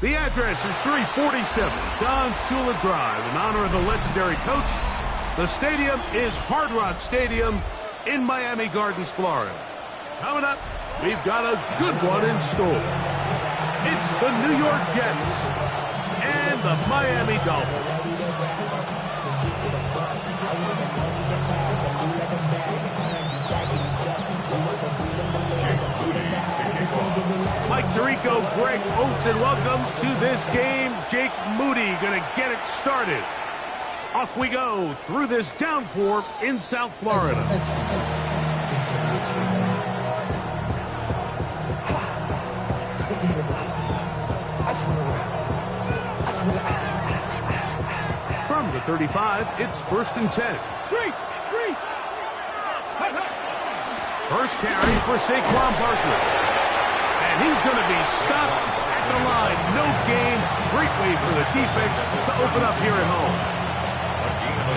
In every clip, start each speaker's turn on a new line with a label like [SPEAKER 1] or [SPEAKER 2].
[SPEAKER 1] The address is 347 Don Shula Drive in honor of the legendary coach. The stadium is Hard Rock Stadium in Miami Gardens, Florida. Coming up, we've got a good one in store. It's the New York Jets and the Miami Dolphins. Mike Tirico, Greg Olsen, welcome to this game. Jake Moody going to get it started. Off we go through this downpour in South Florida. From the 35, it's 1st and 10. First carry for Saquon Barkley. And he's going to be stopped at the line. No gain. Great way for the defense to open up here at home.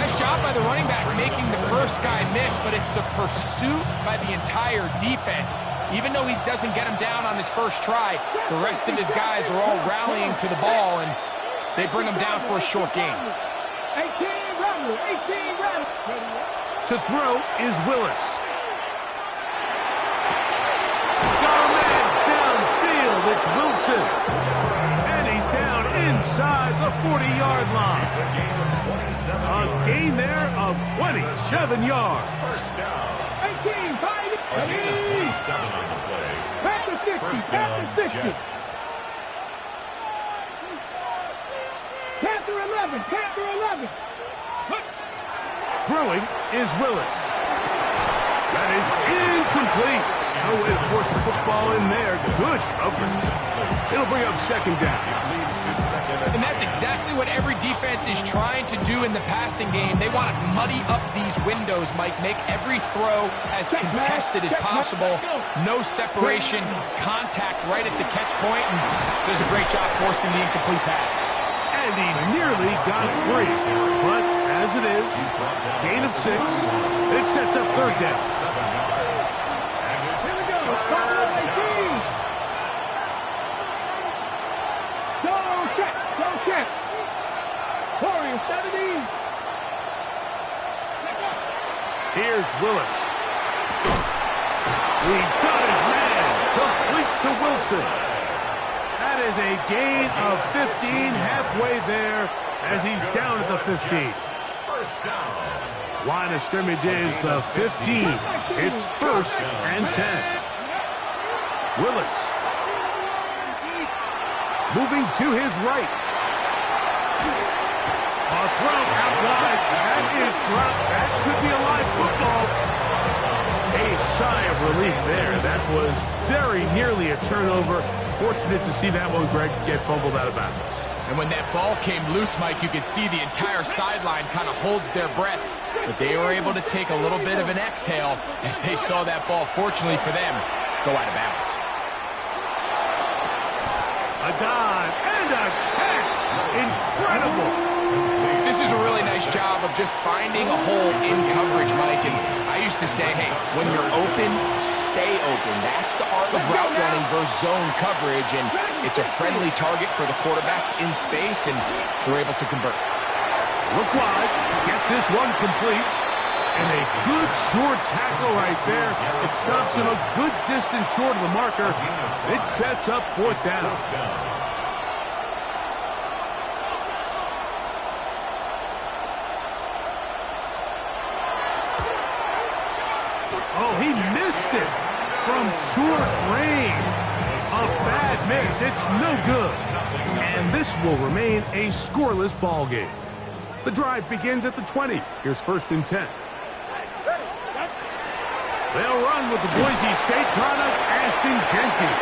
[SPEAKER 2] Nice job by the running back making the first guy miss, but it's the pursuit by the entire defense. Even though he doesn't get him down on his first try, the rest of his guys are all rallying to the ball, and they bring him down for a short gain.
[SPEAKER 3] 18 run.
[SPEAKER 1] To throw is Willis. Got a man downfield. It's Wilson. And he's down inside the 40-yard line. A gain there of 27 yards.
[SPEAKER 3] First down. 18, 5,
[SPEAKER 4] 27 on the play.
[SPEAKER 3] Past the 50, past the 50.
[SPEAKER 4] Jets.
[SPEAKER 3] Panther 11.
[SPEAKER 1] Throwing is Willis. That is incomplete. No way to force a football in there. Good coverage. It'll bring up 2nd down.
[SPEAKER 2] And that's exactly what every defense is trying to do in the passing game. They want to muddy up these windows, Mike. Make every throw as contested as possible. No separation, contact right at the catch point, and does a great job forcing the incomplete pass.
[SPEAKER 1] And he nearly got free. But as it is, gain of 6. It sets up 3rd down.
[SPEAKER 3] Here we go. Panther 18. Go check. Warriors 17.
[SPEAKER 1] Here's Willis. He's got his man. Complete to Wilson. That is a gain of 15, halfway there as he's down at the 15.
[SPEAKER 4] First down.
[SPEAKER 1] Line of scrimmage is the 15. It's 1st and 10. Willis. Moving to his right. A throw out wide. That is dropped. That could be a live football. A sigh of relief there. That was very nearly a turnover. Fortunate to see that one, Greg, get fumbled out of bounds.
[SPEAKER 2] And when that ball came loose, Mike, you could see the entire sideline kind of holds their breath. But they were able to take a little bit of an exhale as they saw that ball, fortunately for them, go out of bounds.
[SPEAKER 1] A dive and a catch. Incredible.
[SPEAKER 2] This is a really nice job of just finding a hole in coverage, Mike. And I used to say, hey, when you're open, stay open. That's the art of route running versus zone coverage. And it's a friendly target for the quarterback in space, and they're able to convert.
[SPEAKER 1] Look wide. Get this one complete. And a good short tackle right there. It stops him a good distance short of the marker. It sets up 4th down. Oh, he missed it from short range. A bad miss. It's no good. And this will remain a scoreless ball game. The drive begins at the 20. Here's 1st and 10. They'll run with the Boise State product, Ashton Genty.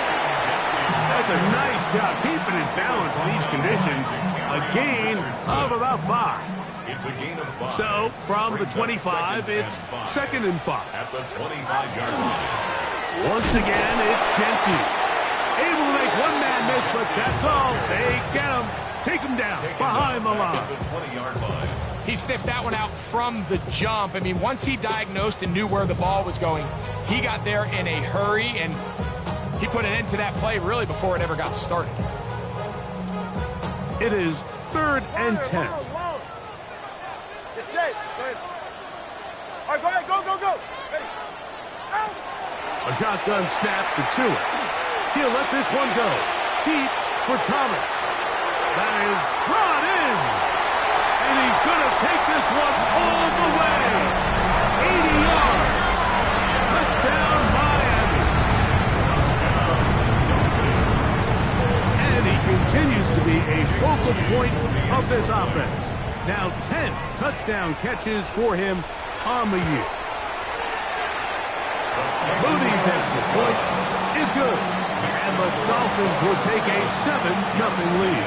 [SPEAKER 1] That's a nice job keeping his balance in these conditions. A gain of about 5.
[SPEAKER 4] It's a gain of 5.
[SPEAKER 1] So, from the 25, it's 2nd and 5.
[SPEAKER 4] At the 25-yard line.
[SPEAKER 1] Once again, it's Genty. Able to make one man miss, but that's all. They get him. Take him down behind the line.
[SPEAKER 4] The 20-yard line.
[SPEAKER 2] He sniffed that one out from the jump. I mean, once he diagnosed and knew where the ball was going, he got there in a hurry, and he put an end to that play really before it ever got started.
[SPEAKER 1] It is 3rd and 10.
[SPEAKER 5] Get set. Go ahead. All right, go ahead. Go, go, go. Ready. Out.
[SPEAKER 1] A shotgun snap to Tua. He'll let this one go. Deep for Thomas. That is brought in. And he's going to take this one all the way. 80 yards. Touchdown, Miami. And he continues to be a focal point of this offense. Now 10 touchdown catches for him on the year. Moody's extra point is good. And the Dolphins will take a 7-0 lead.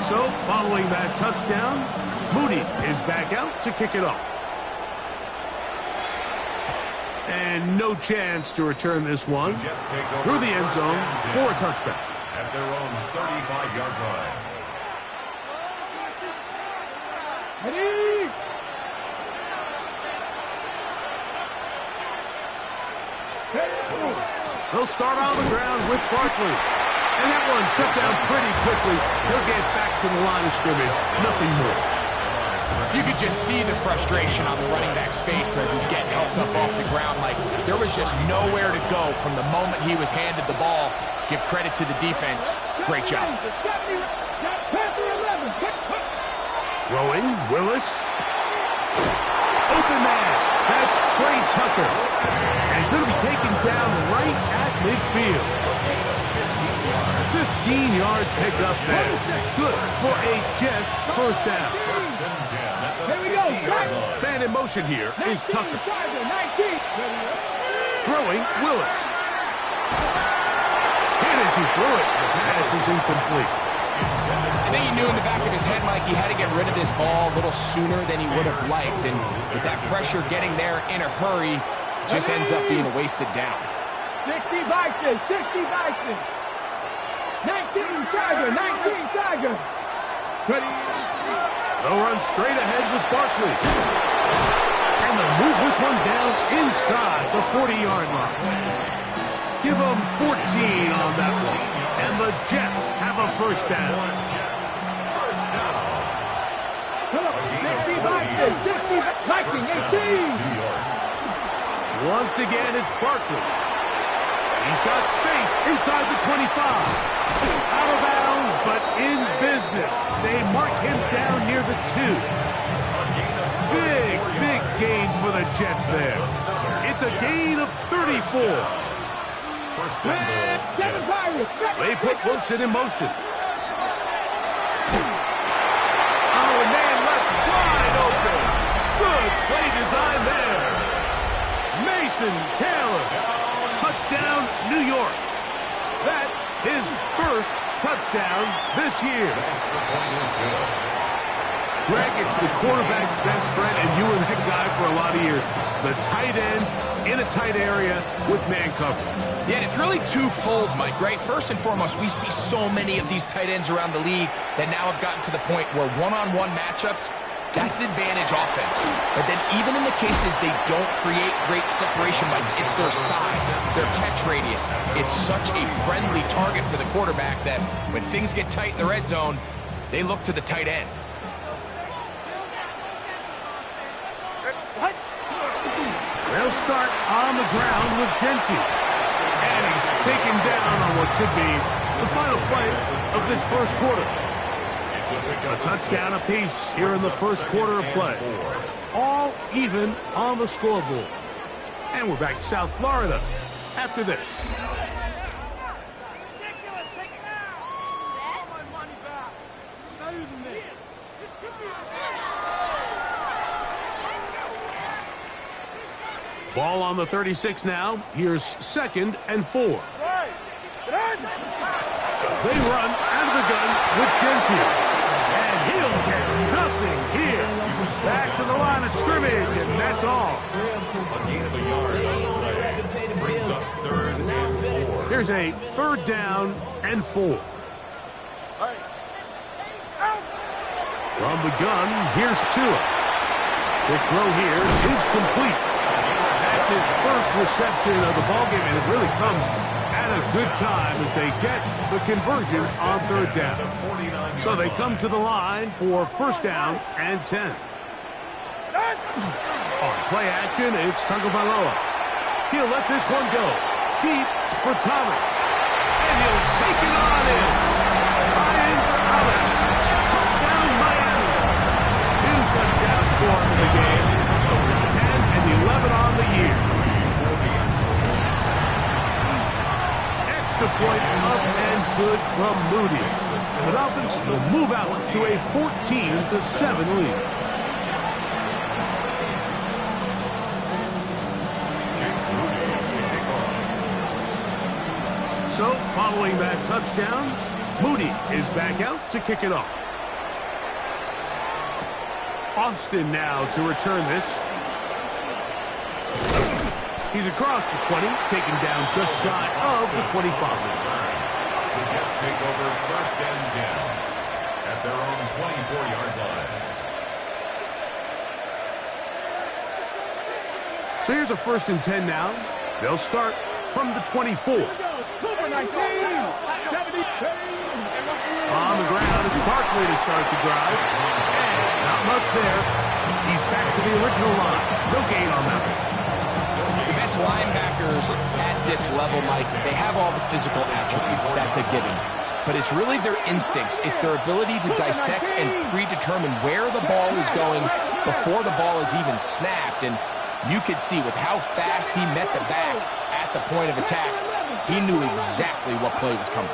[SPEAKER 1] So, following that touchdown, Moody is back out to kick it off. And no chance to return this one through the end zone for a touchback.
[SPEAKER 4] At their own 35-yard line.
[SPEAKER 3] Ready?
[SPEAKER 1] They'll start on the ground with Barkley. And that one shut down pretty quickly. He'll get back to the line of scrimmage. Nothing more.
[SPEAKER 2] You could just see the frustration on the running back's face as he's getting helped up off the ground. Like, there was just nowhere to go from the moment he was handed the ball. Give credit to the defense. Great job.
[SPEAKER 1] Throwing, Willis. Open man. That's Trey Tucker. And he's going to be taken down right at midfield. 15-yard pickup there. Good for a Jets first down.
[SPEAKER 3] Here we go.
[SPEAKER 1] Man in motion here is Tucker. Throwing, Willis. Hit as he threw it. The pass is incomplete.
[SPEAKER 2] I think he knew in the back of his head, Mike, he had to get rid of this ball a little sooner than he would have liked. And with that pressure getting there in a hurry, just ends up being a wasted down.
[SPEAKER 3] 60 Vikings, 60 Vikings. 19 Tiger, 19 Tiger. Ready?
[SPEAKER 1] They'll run straight ahead with Barkley. And they'll move this one down inside the 40-yard line. Give them 14 on that one. And the Jets have a first down.
[SPEAKER 3] 60 Vikings, 60 Vikings, 18.
[SPEAKER 1] Once again, it's Barkley. He's got space inside the 25. Out of bounds, but in business. They mark him down near the 2. Big, big gain for the Jets there. It's a gain of 34. They put Wilson in motion. Oh, man left wide open. Good play design there. Mason Taylor. Touchdown, New York. That his first touchdown this year. Greg, it's the quarterback's best friend, and you were that guy for a lot of years. The tight end in a tight area with man coverage.
[SPEAKER 2] Yeah, it's really twofold, Mike, right? First and foremost, we see so many of these tight ends around the league that now have gotten to the point where one-on-one matchups, that's advantage offense. But then even in the cases they don't create great separation, Mike, it's their size, their catch radius. It's such a friendly target for the quarterback that when things get tight in the red zone, they look to the tight end.
[SPEAKER 1] They'll start on the ground with Gentry. And he's taken down on what should be the final play of this first quarter. A touchdown apiece here in the first quarter of play. All even on the scoreboard. And we're back to South Florida after this. Ball on the 36 now. Here's 2nd and 4. They run out of the gun with Gentry. And he'll get nothing here. Back to the line of scrimmage, and that's all.
[SPEAKER 4] A gain of a yard on the play. Brings up 3rd and 4.
[SPEAKER 1] Here's a 3rd down and 4. From the gun, here's Tua. The throw here is complete. That's his first reception of the ballgame, and it really comes at a good time as they get the conversion on third down. So they come to the line for first down and 10. On play action, it's Tagovailoa. He'll let this one go. Deep for Thomas. And he'll take it on in. Ryan Thomas. Down Miami. 2 touchdowns for him in the game. Numbers 10 and 11 on the year. Extra point up and good from Moody. The Dolphins will move out to a 14-7 lead. So, following that touchdown, Moody is back out to kick it off. Austin now to return this. He's across the 20, taken down just shy of the 25.
[SPEAKER 4] The Jets take over first and 10 at their own 24-yard line.
[SPEAKER 1] So here's a first and 10 now. They'll start from the 24.
[SPEAKER 3] Super 19. 70.
[SPEAKER 1] On the ground, it's Barkley to start the drive. And not much there. He's back to the original line. No gain on that one.
[SPEAKER 2] The best linebackers at this level, Mike, they have all the physical attributes. That's a given. But it's really their instincts. It's their ability to dissect and predetermine where the ball is going before the ball is even snapped. And you could see with how fast he met the back at the point of attack, he knew exactly what play was coming.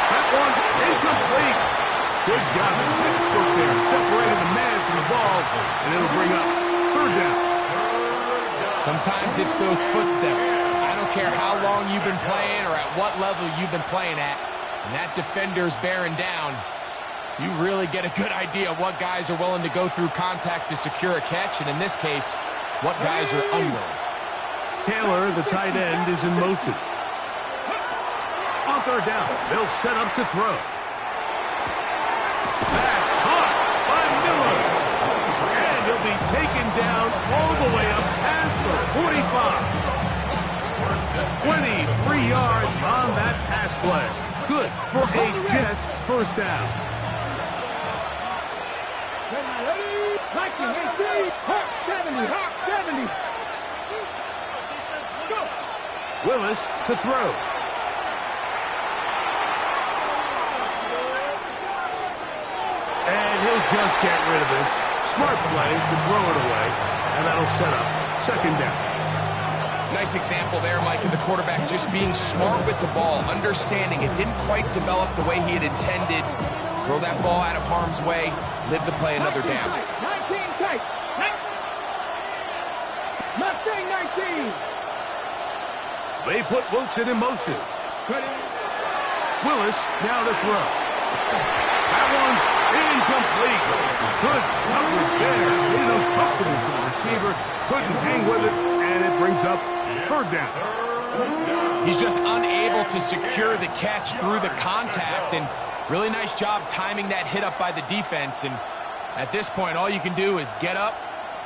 [SPEAKER 1] That one incomplete. Good job as textbook there. Separated the man from the ball, and it'll bring up third down.
[SPEAKER 2] Sometimes it's those footsteps. I don't care how long you've been playing or at what level you've been playing at. When that defender's bearing down, you really get a good idea of what guys are willing to go through contact to secure a catch, and in this case, what guys are unwilling.
[SPEAKER 1] Taylor, the tight end, is in motion. On third down, they'll set up to throw. That's caught by Miller. And he'll be taken down all the way up past the 45. 23 yards on that pass play. Good for a Jets first down.
[SPEAKER 3] Viking 18. Hawk 70. Hawk 70. Go.
[SPEAKER 1] Willis to throw. And he'll just get rid of this. Smart play to throw it away. And that'll set up second down.
[SPEAKER 2] Nice example there, Mike, of the quarterback just being smart with the ball, understanding it didn't quite develop the way he had intended. Throw that ball out of harm's way, live to play another down.
[SPEAKER 3] 19 tight. Mustang 19.
[SPEAKER 1] They put Wilson in motion. Willis now to throw. That one's incomplete. Good coverage there. Made it uncomfortable for the receiver. Couldn't hang with it, and it brings up third down.
[SPEAKER 2] He's just unable to secure the catch through the contact, and really nice job timing that hit up by the defense. And at this point, all you can do is get up,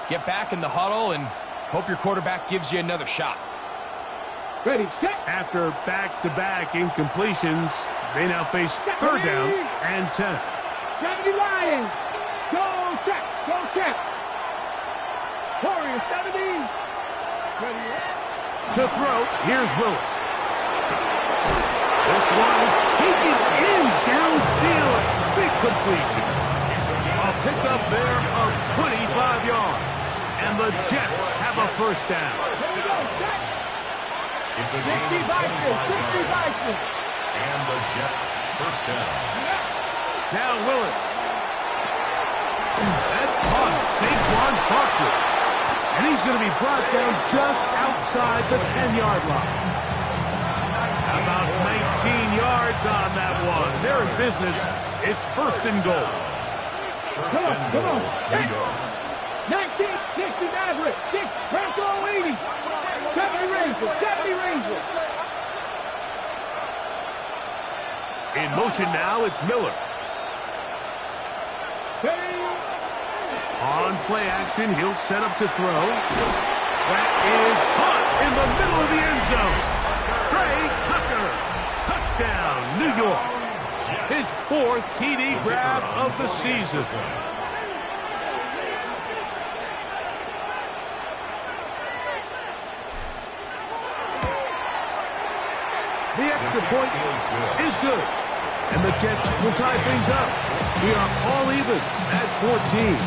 [SPEAKER 2] get back in the huddle, and hope your quarterback gives you another shot.
[SPEAKER 3] Ready, set.
[SPEAKER 1] After back-to-back incompletions, they now face third down and 10.
[SPEAKER 3] 70 Lions. Go check. Go check. Warriors 70. Ready.
[SPEAKER 1] To throw, here's Willis. This one is taken in downfield. Big completion. A pickup there of 25 yards. And the Jets have a first down.
[SPEAKER 3] Here we go, set.
[SPEAKER 4] It's a
[SPEAKER 3] 60
[SPEAKER 4] gain of
[SPEAKER 3] Vikings. 60 Vikings.
[SPEAKER 4] and the Jets first down.
[SPEAKER 1] Now Willis. That's caught. Saquon Barkley. And he's going to be brought down just outside the 10-yard line. About 19 yards on that one. They're in business. It's first and goal.
[SPEAKER 3] Come on, come on. 19, 60 Maverick. 6, Bronco 80. 70 Rangers, 70 Rangers.
[SPEAKER 1] In motion now, it's Miller. On play action, he'll set up to throw. That is caught in the middle of the end zone. Trey Tucker. Touchdown, New York. His 4th TD grab of the season. The extra point is good. And the Jets will tie things up. We are all even at 14.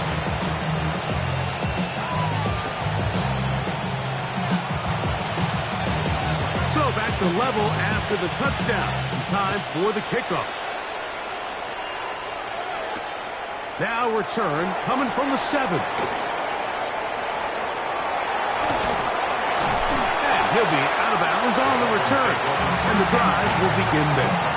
[SPEAKER 1] So back to level after the touchdown. And time for the kickoff. Now return coming from the 7. And he'll be out of bounds on the return. And the drive will begin there.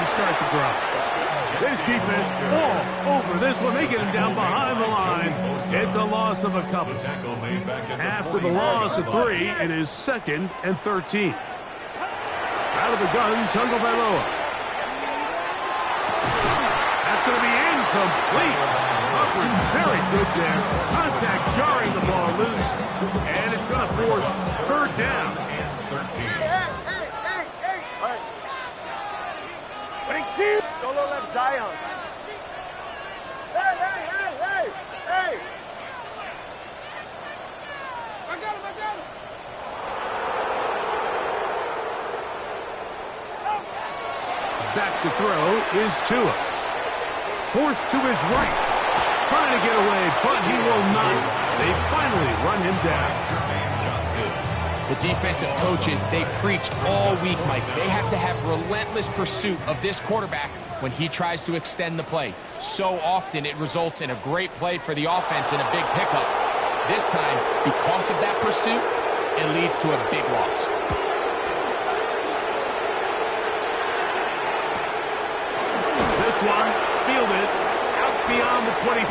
[SPEAKER 1] Start the drive. This defense all over this one. They get him down behind the line. It's a loss of a couple. After the loss of 3, it is 2nd and 13. Out of the gun, Tagovailoa. That's going to be incomplete. Upward, very good there. Contact jarring the ball loose. And it's going to force 3rd down. And 13.
[SPEAKER 5] Don't let Zion. Hey! I got him.
[SPEAKER 1] Back to throw is Tua. Forced to his right. Trying to get away, but he will not. They finally run him down.
[SPEAKER 2] The defensive coaches, they preached all week, Mike. They have to have relentless pursuit of this quarterback when he tries to extend the play. So often it results in a great play for the offense and a big pickup. This time, because of that pursuit, it leads to a big loss.
[SPEAKER 1] This one, fielded out beyond the 25.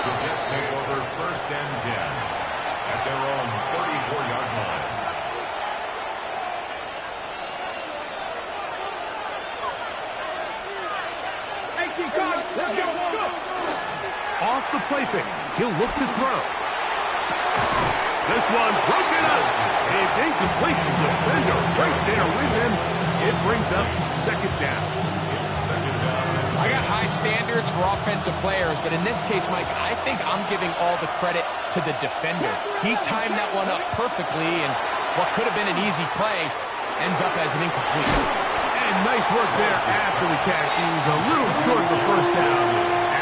[SPEAKER 4] The Jets take over 1st and 10. At their own 34-yard line.
[SPEAKER 3] Let's go.
[SPEAKER 1] Off the play fake, he'll look to throw. This one broken up. It's incomplete. The defender right there with him. It brings up 2nd down.
[SPEAKER 2] I got high standards for offensive players, but in this case, Mike, I think I'm giving all the credit to the defender. He timed that one up perfectly, and what could have been an easy play ends up as an incomplete.
[SPEAKER 1] And nice work there after the catch. He was a little short of the 1st down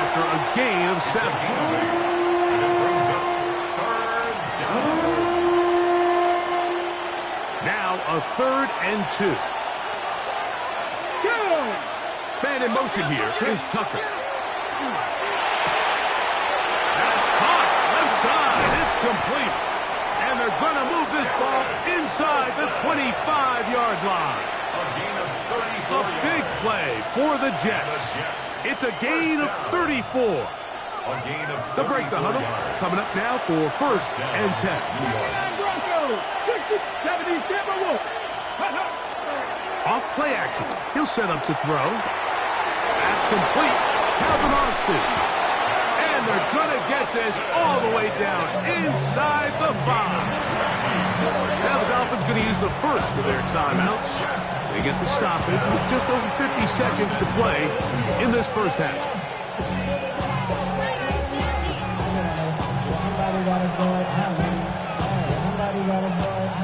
[SPEAKER 1] after a gain of 7.
[SPEAKER 4] And it brings up 3rd down.
[SPEAKER 1] Now a 3rd and 2. Man in motion here is Tucker. That's caught. Left side. It's complete. And they're going to move this ball inside the 25-yard line.
[SPEAKER 4] A gain of 34.
[SPEAKER 1] A big play for the Jets. It's a gain of 34.
[SPEAKER 4] A gain of 34.
[SPEAKER 1] The break the huddle. Coming up now for 1st and 10. Off play action. He'll set up to throw. That's complete. Calvin Austin. And they're going to get this all the way down inside the 5. Now the Dolphins going to use the first of their timeouts. They get the stoppage with just over 50 seconds to play in this first half.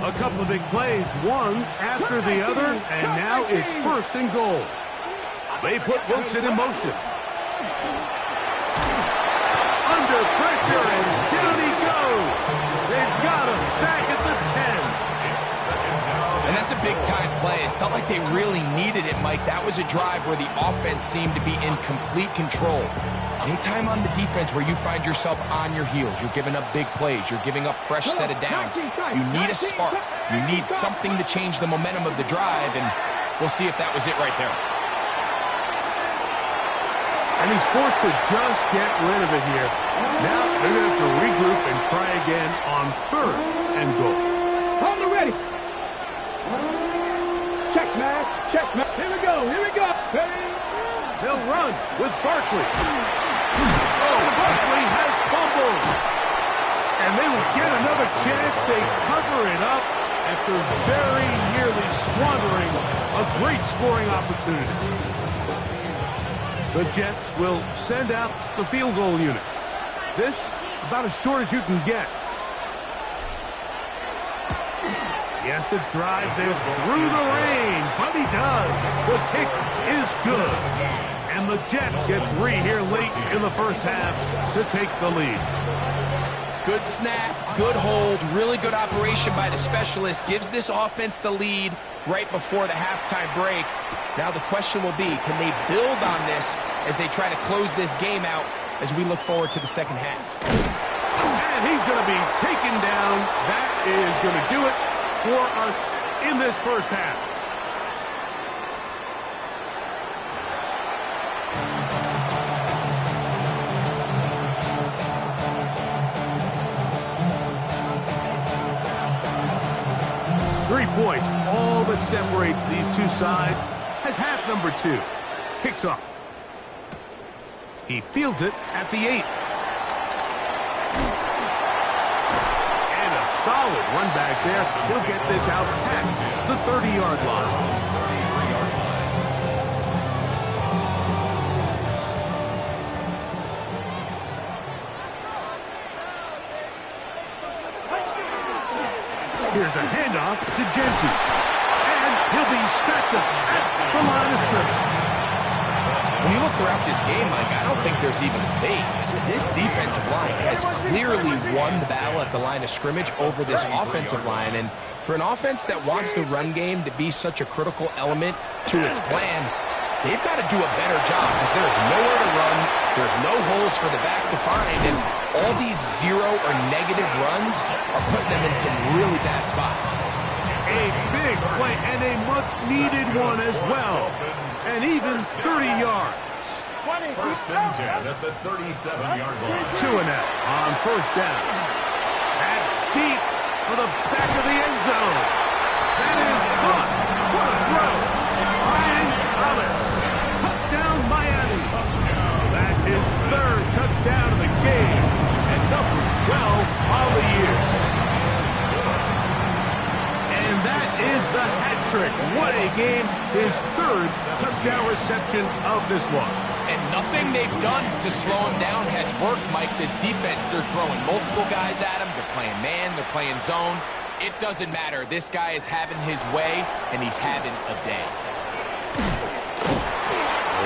[SPEAKER 1] A couple of big plays, one after the other, and now it's 1st and goal. They put Wilson in motion. Under pressure, and down he goes. They've got him back at the 10.
[SPEAKER 2] And that's a big-time play. It felt like they really needed it, Mike. That was a drive where the offense seemed to be in complete control. Anytime on the defense where you find yourself on your heels, you're giving up big plays, you're giving up fresh set of downs, you need a spark. You need something to change the momentum of the drive, and we'll see if that was it right there.
[SPEAKER 1] And he's forced to just get rid of it here. Now they're going to have to regroup and try again on 3rd and goal.
[SPEAKER 3] On the ready. Check, Matt. Check, Matt. Here we go. Here we go. Ready.
[SPEAKER 1] They'll run with Barkley. Oh, Barkley has fumbled. And they will get another chance. They cover it up after very nearly squandering a great scoring opportunity. The Jets will send out the field goal unit. This about as short as you can get. He has to drive this through the rain, but he does. The kick is good. And the Jets get 3 here late in the first half to take the lead.
[SPEAKER 2] Good snap, good hold, really good operation by the specialist. Gives this offense the lead right before the halftime break. Now the question will be, can they build on this as they try to close this game out as we look forward to the second half?
[SPEAKER 1] And he's going to be taken down. That is going to do it for us in this first half. Points, all that separates these two sides, as half number 2 kicks off. He fields it at the 8. And a solid run back there. He'll get this out past the 30-yard line. Here's a handoff to Gentry. And he'll be stacked up at the line of scrimmage.
[SPEAKER 2] When you look throughout this game, Mike, I don't think there's even a debate. This defensive line has clearly won the battle at the line of scrimmage over this offensive line. And for an offense that wants the run game to be such a critical element to its plan, they've got to do a better job because there's nowhere to run. There's no holes for the back to find. And all these 0 or negative runs are putting them in some really bad spots.
[SPEAKER 1] A big play and a much-needed one as well. And even 30 yards.
[SPEAKER 4] First and 10 at the 37-yard line.
[SPEAKER 1] 2 and out on first down. That's deep for the back of the end zone. That is caught. What a throw. Brian Thomas. Touchdown, Miami. That's his 3rd touchdown of the game. And number 12 on the year. And that is the hat trick. What a game. His 3rd touchdown reception of this one.
[SPEAKER 2] And nothing they've done to slow him down has worked, Mike. This defense, they're throwing multiple guys at him. They're playing man, they're playing zone. It doesn't matter. This guy is having his way, and he's having a day.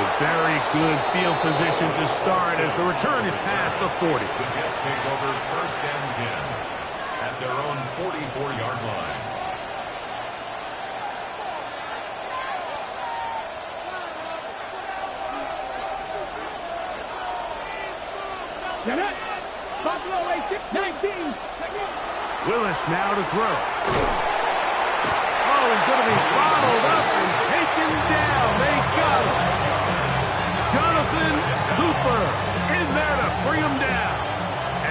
[SPEAKER 1] A very good field position to start as the return is past the 40.
[SPEAKER 4] The Jets take over first and 10 at their own 44-yard line.
[SPEAKER 3] Buffalo 19.
[SPEAKER 1] Willis now to throw. Oh, he's going to be bottled up and taken down. They got him. Jonathan Cooper in there to bring him down.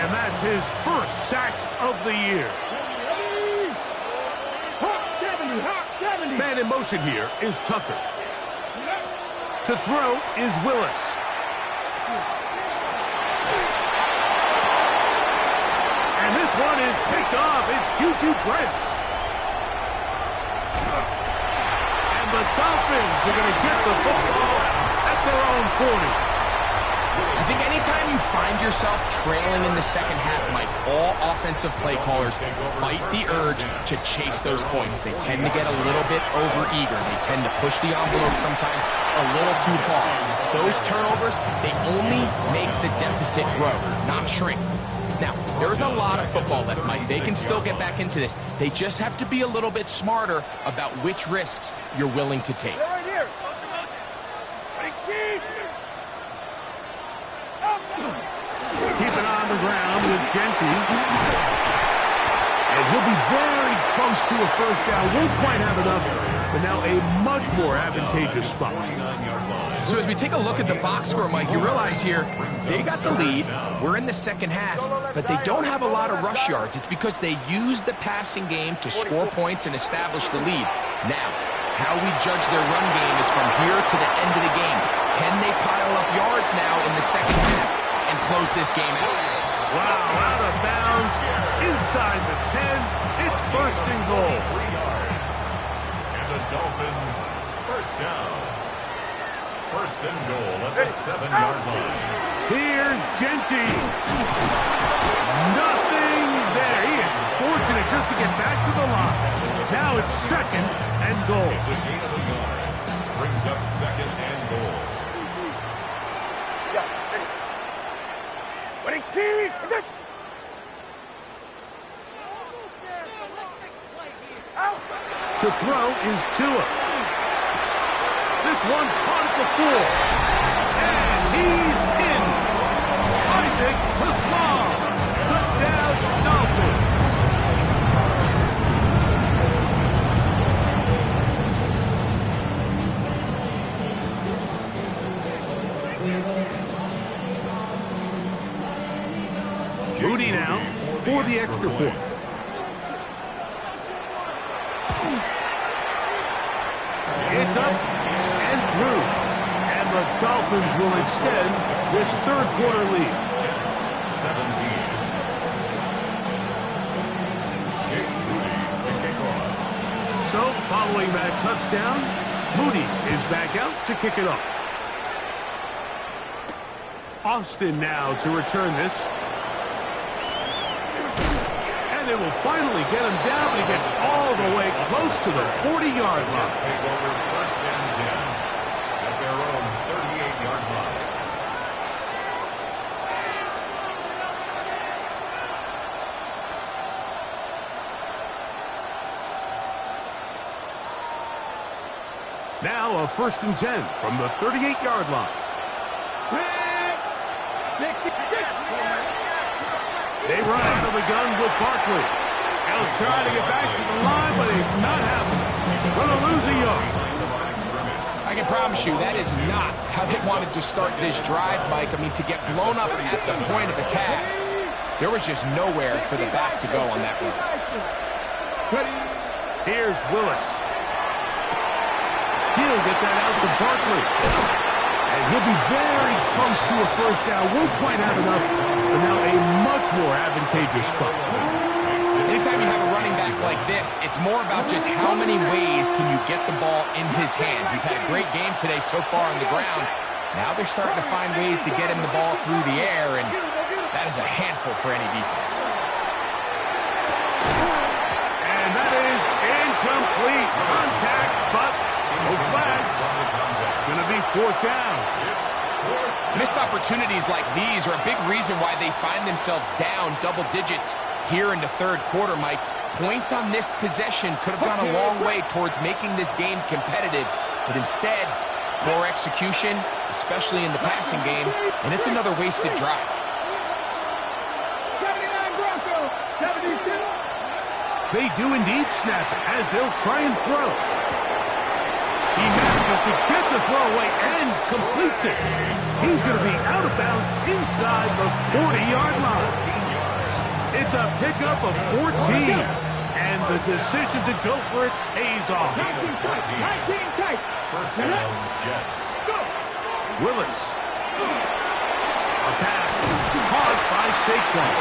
[SPEAKER 1] And that's his 1st sack of the year.
[SPEAKER 3] Hawk 70.
[SPEAKER 1] Man in motion here is Tucker. To throw is Willis. And this one is picked off. It's Juju Brents. And the Dolphins are going to get the football at their own 40.
[SPEAKER 2] I think anytime you find yourself trailing in the second half, Mike, all offensive play callers fight the urge to chase those points. They tend to get a little bit overeager. They tend to push the envelope sometimes a little too far. Those turnovers, they only make the deficit grow, not shrink. Now, there's a lot of football left, Mike. They can still get back into this. They just have to be a little bit smarter about which risks you're willing to take.
[SPEAKER 5] Right here.
[SPEAKER 1] Keep it on the ground with Gentry. And he'll be very close to a first down. Won't quite have enough, but now a much more advantageous spot.
[SPEAKER 2] So as we take a look at the box score, Mike, you realize here they got the lead. We're in the second half, but they don't have a lot of rush yards. It's because they use the passing game to score points and establish the lead. Now, how we judge their run game is from here to the end of the game. Can they pile up yards now in the second half and close this game out?
[SPEAKER 1] Wow, out of bounds, inside the 10. It's first and goal.
[SPEAKER 4] 3 yards. And the Dolphins first down. First and goal at the 7-yard line.
[SPEAKER 1] Here's Genty. Nothing there. He is fortunate just to get back to the line. Now it's second and goal.
[SPEAKER 4] It's a gain of a yard. Brings up second and goal.
[SPEAKER 1] To throw is Tua. This one caught at the 4. And he's in. Isaac Taslam. Touchdown, Dolphins. Moody now for the extra point. It's up and through. And the Dolphins will extend this third quarter lead.
[SPEAKER 4] 17. Jake Moody to kick off.
[SPEAKER 1] So, following that touchdown, Moody is back out to kick it off. Austin now to return this. And they will finally get him down, but he gets all the way close to the 40-yard line.
[SPEAKER 4] Jets take over first and 10 at their own 38-yard line.
[SPEAKER 1] Now a first and 10 from the 38-yard line. They run out of the gun with Barkley. He'll try to get back to the line, but he's not having it. Going to lose a yard.
[SPEAKER 2] I can promise you that is not how they wanted to start this drive, Mike. I mean, to get blown up at the point of attack, there was just nowhere for the back to go on that run.
[SPEAKER 1] Here's Willis. He'll get that out to Barkley. And he'll be very close to a first down. Won't quite have enough, but now a much more advantageous spot.
[SPEAKER 2] Anytime you have a running back like this, it's more about just how many ways can you get the ball in his hand. He's had a great game today so far on the ground. Now they're starting to find ways to get him the ball through the air, and that is a handful for any defense.
[SPEAKER 1] And that is incomplete. Contact, but no flags. It's going to be fourth down.
[SPEAKER 2] Missed opportunities like these are a big reason why they find themselves down double digits here in the third quarter, Mike. Points on this possession could have gone a long way towards making this game competitive, but instead, poor execution, especially in the passing game, and it's another wasted drive.
[SPEAKER 3] 79 Broncos, 72.
[SPEAKER 1] They do indeed snap it as they'll try and throw. He manages to get the throw away and completes it. He's going to be out of bounds inside the 40-yard line. It's a pickup of 14, and the decision to go for it pays off.
[SPEAKER 3] 19 tight.
[SPEAKER 4] First down, Jets.
[SPEAKER 1] Willis. A pass caught by Saquon.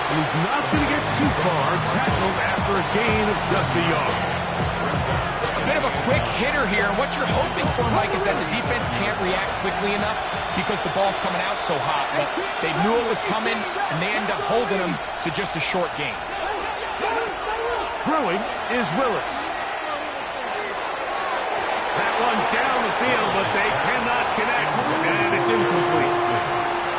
[SPEAKER 1] And he's not going to get too far, tackled after a gain of just a yard.
[SPEAKER 2] A bit of a quick hitter here, and what you're hoping for, Mike, is that the defense can't react quickly enough because the ball's coming out so hot. But they knew it was coming, and they end up holding them to just a short gain.
[SPEAKER 1] Throwing is Willis. That one down the field, but they cannot connect, and it's incomplete.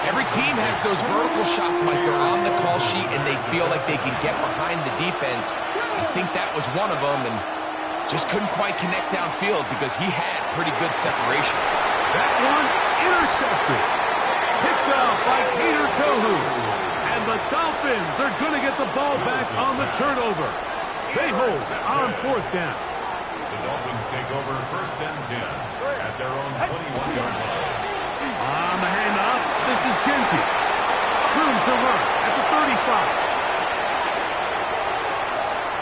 [SPEAKER 2] Every team has those vertical shots, Mike. They're on the call sheet, and they feel like they can get behind the defense. I think that was one of them, and just couldn't quite connect downfield because he had pretty good separation.
[SPEAKER 1] That one intercepted. Picked off by Peter Kohu. And the Dolphins are going to get the ball back on the turnover. They hold on 4th down.
[SPEAKER 4] The Dolphins take over 1st and 10 at their own 21-yard line.
[SPEAKER 1] On the handoff, this is Genty. Room to run at the 35.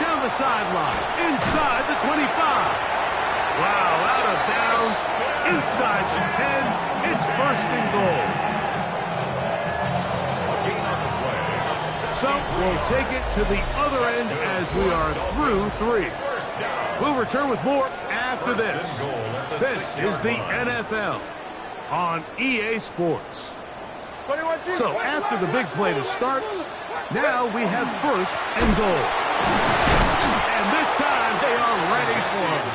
[SPEAKER 1] Down the sideline, inside the 25. Wow, out of bounds, inside the 10. It's 1st and goal. So we'll take it to the other end as we are through 3. We'll return with more after this. This is the NFL on EA Sports. So after the big play to start, now we have 1st and goal. And this time they are ready for him.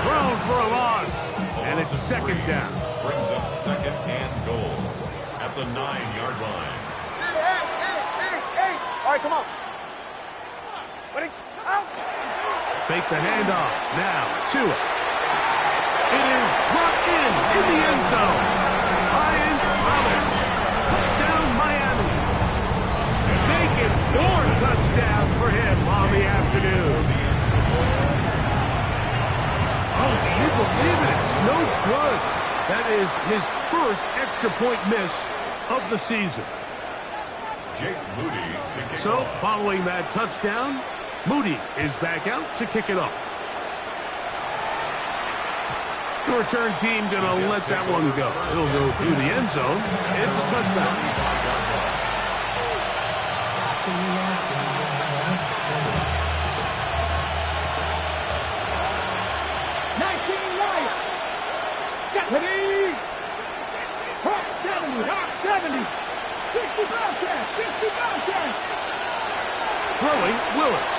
[SPEAKER 1] Thrown for a loss. And it's 2nd down.
[SPEAKER 4] Brings up 2nd and goal at the 9-yard line.
[SPEAKER 5] All right, come on. Ready? Out.
[SPEAKER 1] Fake the handoff. Now to it. It is brought in the end zone. Ryan Thomas. Touchdown, Miami. Making 4 touchdowns for him on the afternoon. Oh, do you believe it? It's no good. That is his 1st extra point miss of the season.
[SPEAKER 4] Jake Moody to kick
[SPEAKER 1] So,
[SPEAKER 4] off.
[SPEAKER 1] following that touchdown, Moody is back out to kick it off. The return team going to let that one go. It'll go through the end zone. It's a touchdown.
[SPEAKER 3] Ready? Hot 70, hot 70. 60 Bobcats, 60 Bobcats.
[SPEAKER 1] Throwing, Willis.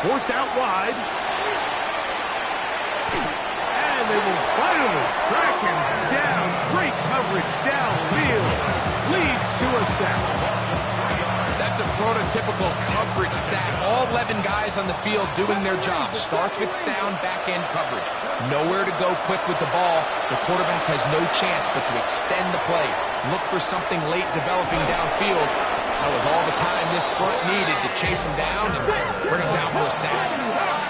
[SPEAKER 1] Forced out wide. And they will finally track him down. Great coverage downfield. Leads to a sack.
[SPEAKER 2] That's a prototypical coverage sack. All 11 guys on the field doing their job. Starts with sound back-end coverage. Nowhere to go quick with the ball. The quarterback has no chance but to extend the play. Look for something late developing downfield. That was all the time this front needed to chase him down and bring him down for a sack.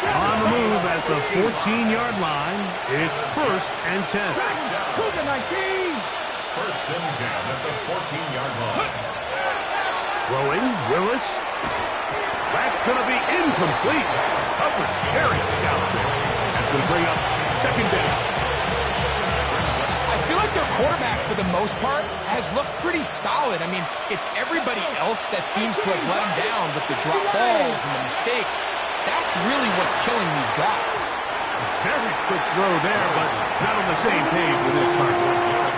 [SPEAKER 1] On the move at the 14-yard line, it's 1st and 10.
[SPEAKER 4] 1st and 10 at the 14-yard line.
[SPEAKER 1] Throwing, Willis. That's going to be incomplete. Coverage, very stout. That's going to bring up 2nd down.
[SPEAKER 2] I feel like their quarterback, for the most part, has looked pretty solid. I mean, it's everybody else that seems to have let him down with the drop balls and the mistakes. That's really what's killing these drives.
[SPEAKER 1] Very quick throw there, but not on the same page with his target.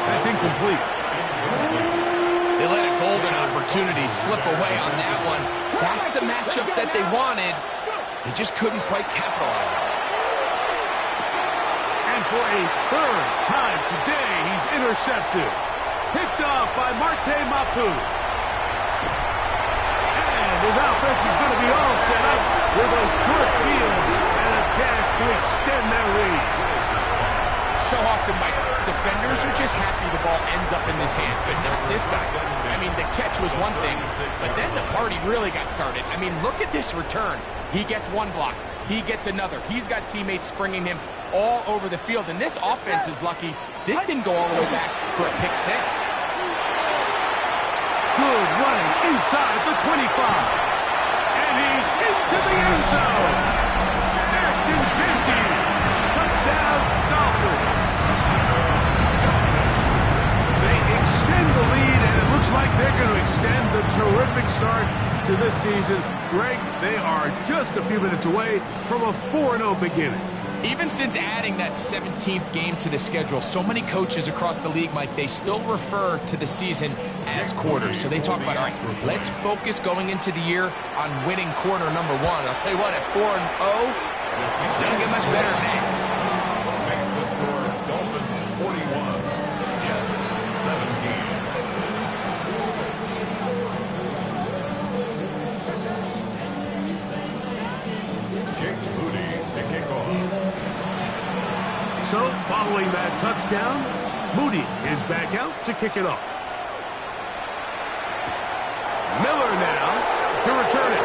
[SPEAKER 1] That's incomplete.
[SPEAKER 2] They let a golden opportunity slip away on that one. That's the matchup that they wanted. They just couldn't quite capitalize on it.
[SPEAKER 1] And for a 3rd time today, he's intercepted. Picked off by Marte Mapu. And his offense is going to be all set up with a short field and a chance to extend their lead.
[SPEAKER 2] So often, Mike, defenders are just happy the ball ends up in his hands, but not this guy. I mean, the catch was one thing, but then the party really got started. I mean, look at this return. He gets one block. He gets another. He's got teammates springing him all over the field, and this offense is lucky. This didn't go all the way back for a pick 6.
[SPEAKER 1] Good running inside the 25. And he's into the end zone. Ashton Genty. Touchdown, Dolphins. They extend the lead, and it looks like they're going to extend the terrific start to this season. Greg, they are just a few minutes away from a 4-0 beginning.
[SPEAKER 2] Even since adding that 17th game to the schedule, so many coaches across the league, Mike, they still refer to the season as quarters. So they talk about, all right, let's focus going into the year on winning quarter number 1. I'll tell you what, at 4-0, doesn't get much better than that.
[SPEAKER 4] Makes the score Dolphins 41, Jets 17. Jake Moody to kick off.
[SPEAKER 1] So, following that touchdown, Moody is back out to kick it off. Miller now to return it.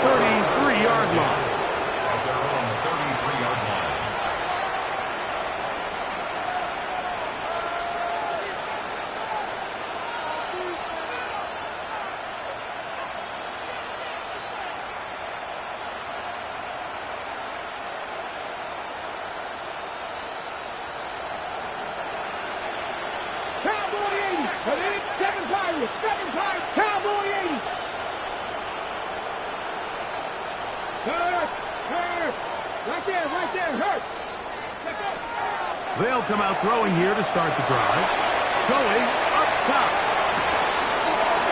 [SPEAKER 1] 33-yard line.
[SPEAKER 4] At their own 33-yard line.
[SPEAKER 3] Cowboy 80. 7 Pirates. 7 Pirates. Cowboy 80. Hurt. Right there. Hurt.
[SPEAKER 1] They'll come out throwing here to start the drive. Going up top.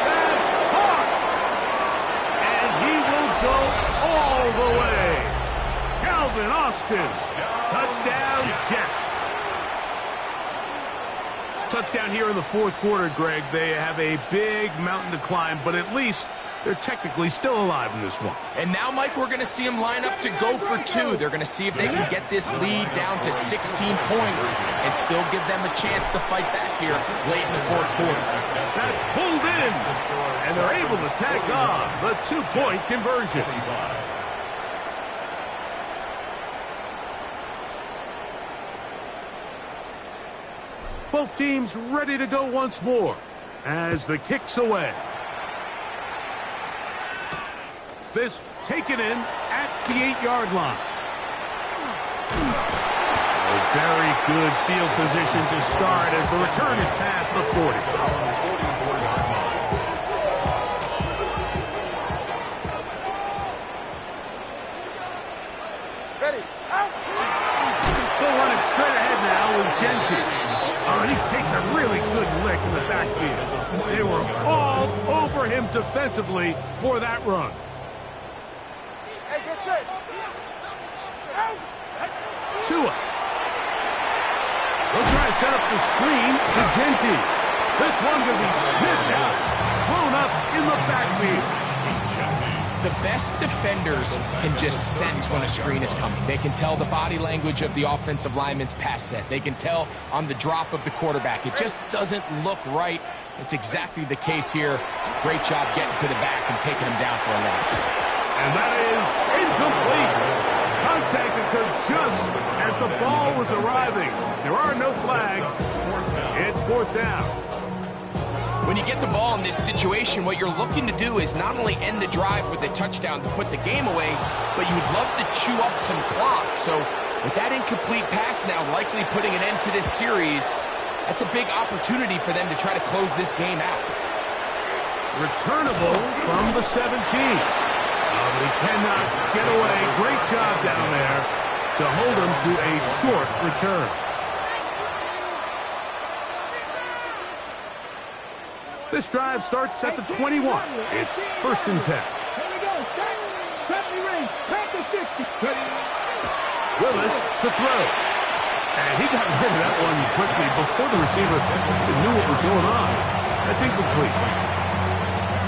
[SPEAKER 1] That's hard. And he will go all the way. Calvin Austin. Touchdown, Jets. Touchdown here in the fourth quarter, Greg. They have a big mountain to climb, but at least they're technically still alive in this one.
[SPEAKER 2] And now, Mike, we're going to see them line up to go for two. They're going to see if they can get this lead down to 16 points and still give them a chance to fight back here late in the fourth quarter.
[SPEAKER 1] That's pulled in, and they're able to tack on the two-point conversion. Both teams ready to go once more as the kick's away. This taken in at the 8-yard line. A very good field position to start as the return is past the 40.
[SPEAKER 5] Ready. Out.
[SPEAKER 1] They'll run it straight ahead now with Genty. Oh, and he takes a really good lick in the backfield. They were all over him defensively for that run.
[SPEAKER 5] Hey, get set. Out.
[SPEAKER 1] Tua. They'll try to set up the screen to Genty. This one will be sniffed out. Blown up in the backfield.
[SPEAKER 2] The best defenders can just sense when a screen is coming. They can tell the body language of the offensive lineman's pass set. They can tell on the drop of the quarterback. It just doesn't look right. It's exactly the case here. Great job getting to the back and taking him down for a loss.
[SPEAKER 1] And that is incomplete. Contact occurred just as the ball was arriving. There are no flags. It's fourth down.
[SPEAKER 2] When you get the ball in this situation, what you're looking to do is not only end the drive with a touchdown to put the game away, but you'd love to chew up some clock. So with that incomplete pass now likely putting an end to this series, that's a big opportunity for them to try to close this game out.
[SPEAKER 1] Returnable from the 17. But he cannot get away. Great job down there to hold him to a short return. This drive starts at the 21. It's first and 10.
[SPEAKER 3] Here we go. Stephanie Ring. Back to 60.
[SPEAKER 1] Willis to throw. And he got rid of that one quickly before the receiver even knew what was going on. That's incomplete.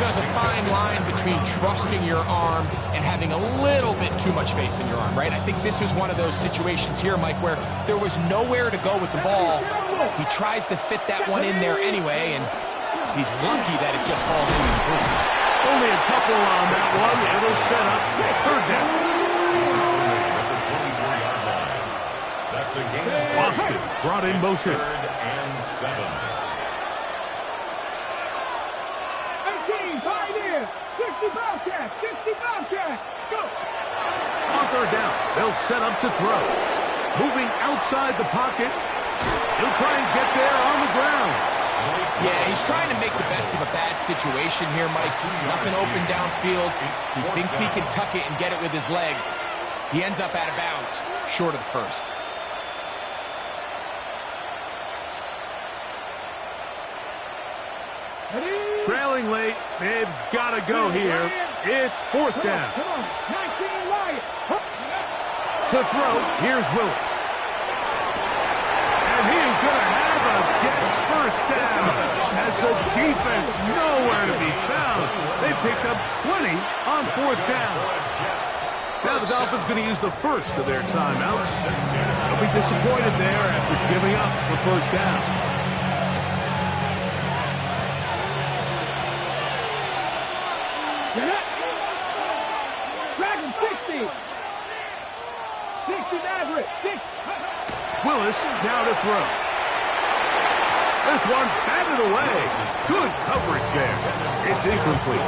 [SPEAKER 2] There's a fine line between trusting your arm and having a little bit too much faith in your arm, right? I think this is one of those situations here, Mike, where there was nowhere to go with the ball. He tries to fit that one in there anyway, and he's lucky that it just falls in.
[SPEAKER 1] Only a couple on that one. It'll set up third down.
[SPEAKER 4] That's a game.
[SPEAKER 1] Austin brought in motion.
[SPEAKER 4] 3rd and 7.
[SPEAKER 3] 18, Pioneer. 60 Bobcats. 60 Bobcats. Go.
[SPEAKER 1] On third down, they'll set up to throw. Moving outside the pocket. He'll try and get there on the ground.
[SPEAKER 2] Yeah, he's trying to make the best of a bad situation here, Mike. Nothing open downfield. He thinks he can tuck it and get it with his legs. He ends up out of bounds, short of the first.
[SPEAKER 1] Trailing late, they've got to go here. It's fourth down.
[SPEAKER 3] Come on. 19 Wyatt.
[SPEAKER 1] To throw, here's Willis. And he's going to have a Jets first down as the defense nowhere to be found. They picked up 20 on fourth down. Now the Dolphins going to use the first of their timeouts. They'll be disappointed there after giving up the first down. Willis now to throw. This one batted away. Good coverage there. It's incomplete.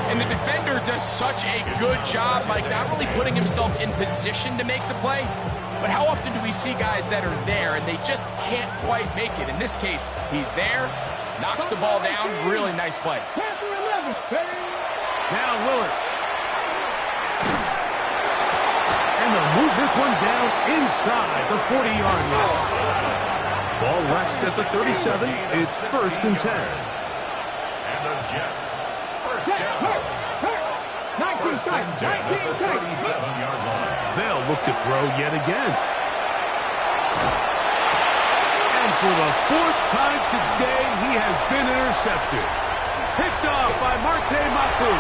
[SPEAKER 2] And the defender does such a good job, Mike, not really putting himself in position to make the play, but how often do we see guys that are there and they just can't quite make it? In this case, he's there, knocks the ball down, really nice play.
[SPEAKER 1] Now Willis. And they'll move this one down inside the 40-yard line. Ball rests at the 37. It's 1st and 10.
[SPEAKER 4] And the Jets, first down.
[SPEAKER 3] 19 seconds.
[SPEAKER 4] 37-yard line.
[SPEAKER 1] They'll look to throw yet again. And for the 4th time today, he has been intercepted. Picked off by Marte Mapu.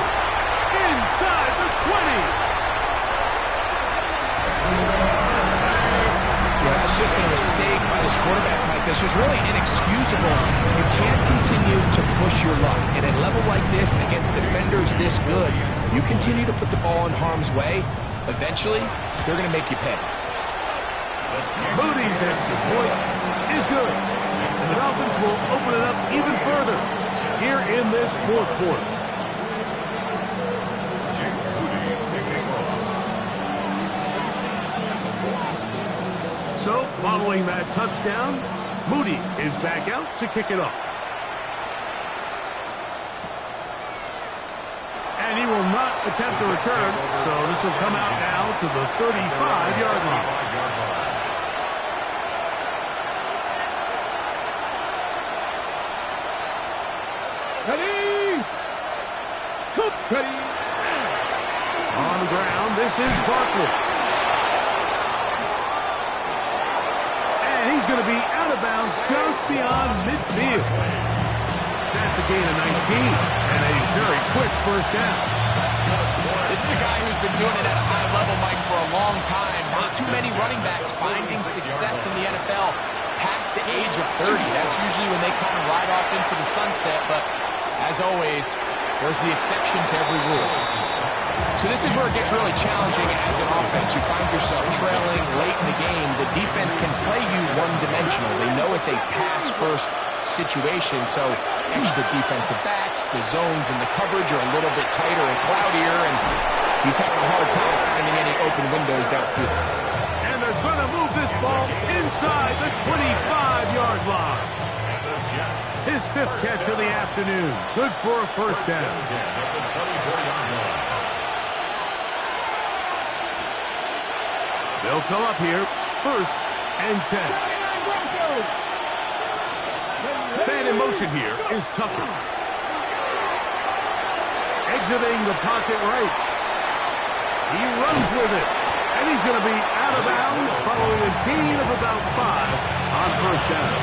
[SPEAKER 1] Inside the 20.
[SPEAKER 2] Yeah, that's just a mistake by this quarterback, Mike. That's just really inexcusable. You can't continue to push your luck. At a level like this, against defenders this good, you continue to put the ball in harm's way, eventually, they're going to make you pay.
[SPEAKER 1] Moody's extra point is good. And the Dolphins will open it up even further here in this 4th quarter. So, following that touchdown, Moody is back out to kick it off. And he will not attempt to return, so this will come out now to the 35-yard line.
[SPEAKER 3] Ready? Ready?
[SPEAKER 1] On the ground, this is Barkley. He's going to be out of bounds just beyond midfield. That's a gain of 19 and a very quick 1st down.
[SPEAKER 2] This is a guy who's been doing it at a high level, Mike, for a long time. Not too many running backs finding success in the NFL past the age of 30. That's usually when they kind of ride off into the sunset, but as always, there's the exception to every rule. So this is where it gets really challenging as an offense. You find yourself trailing late in the game. The defense can play you one-dimensional. They know it's a pass-first situation, so extra defensive backs, the zones and the coverage are a little bit tighter and cloudier, and he's having a hard time finding any open windows downfield.
[SPEAKER 1] And they're going to move this ball inside the 25-yard line. His 5th catch of the afternoon. Good for a 1st down. They'll come up here, 1st and 10. Man in motion here is Tucker. Exiting the pocket right. He runs with it. And he's going to be out of bounds following a gain of about 5 on 1st down.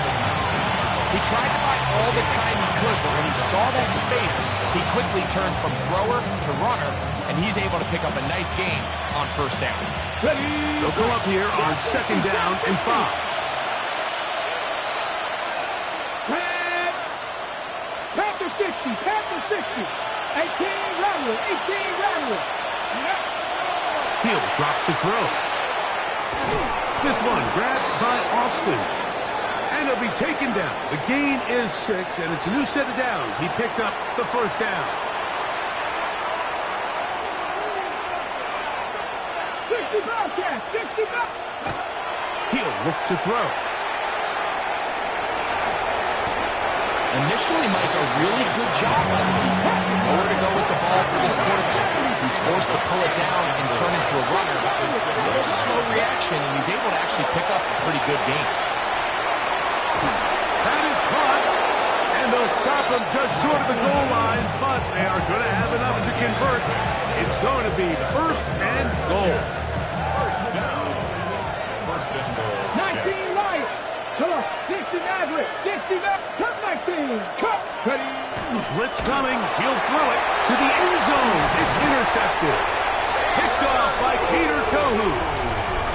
[SPEAKER 2] He tried to buy all the time he could, but when he saw that space, he quickly turned from thrower to runner, and he's able to pick up a nice gain on 1st down.
[SPEAKER 1] They'll go up here on 2nd down and 5.
[SPEAKER 3] Pass to 60, pass to 60. 18 rattler, 18 rattler.
[SPEAKER 1] He'll drop to throw. This one grabbed by Austin. And he'll be taken down. The gain is 6, and it's a new set of downs. He picked up the 1st down.
[SPEAKER 3] 60 broadcast, 60 broadcast.
[SPEAKER 1] He'll look to throw.
[SPEAKER 2] Initially, Mike, a really good job by the defense. Nowhere to go with the ball for this quarterback. He's forced to pull it down and turn into a runner. A little slow reaction, and he's able to actually pick up a pretty good gain.
[SPEAKER 1] That is caught, and they'll stop him just short of the goal line, but they are going to have enough to convert. It's going to be 1st and goal.
[SPEAKER 4] 1st down. 1st and goal.
[SPEAKER 3] 19 Lions. Come on, 60 Maverick, 60 Maverick, cut 19, cut. Ready.
[SPEAKER 1] Blitz coming, he'll throw it to the end zone. It's intercepted. Picked off by Peter Kohu.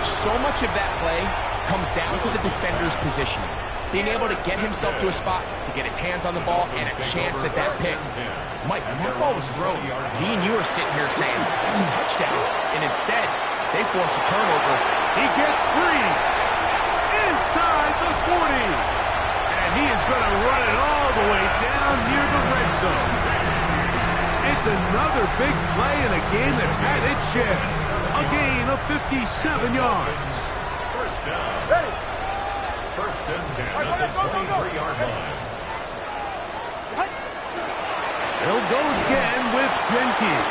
[SPEAKER 2] So much of that play comes down to the defender's positioning. Being able to get himself to a spot, to get his hands on the ball, and a chance at that pick. Mike, when that ball was thrown, me and you are sitting here saying, it's a touchdown. And instead, they force a turnover,
[SPEAKER 1] He gets free. Inside the 40. And he is going to run it all the way down near the red zone. It's another big play in a game that's had its share. A gain of 57 yards.
[SPEAKER 4] First down.
[SPEAKER 5] Ready.
[SPEAKER 4] First and 10 at the 23-yard line.
[SPEAKER 1] He'll go again with Gentile.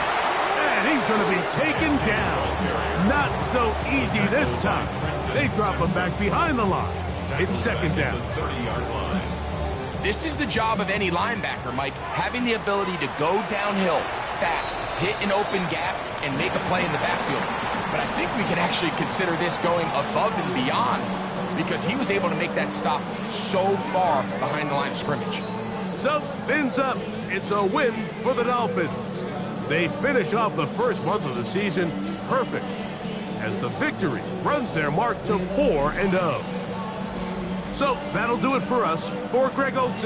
[SPEAKER 1] And he's going to be taken down. Not so easy this time. They drop him back behind the line. It's second down.
[SPEAKER 4] 30-yard line.
[SPEAKER 2] This is the job of any linebacker, Mike, having the ability to go downhill fast, hit an open gap, and make a play in the backfield. But I think we can actually consider this going above and beyond because he was able to make that stop so far behind the line of scrimmage.
[SPEAKER 1] So, fins up. It's a win for the Dolphins. They finish off the first month of the season perfect as the victory runs their mark to 4-0. So, that'll do it for us. For Greg Olson.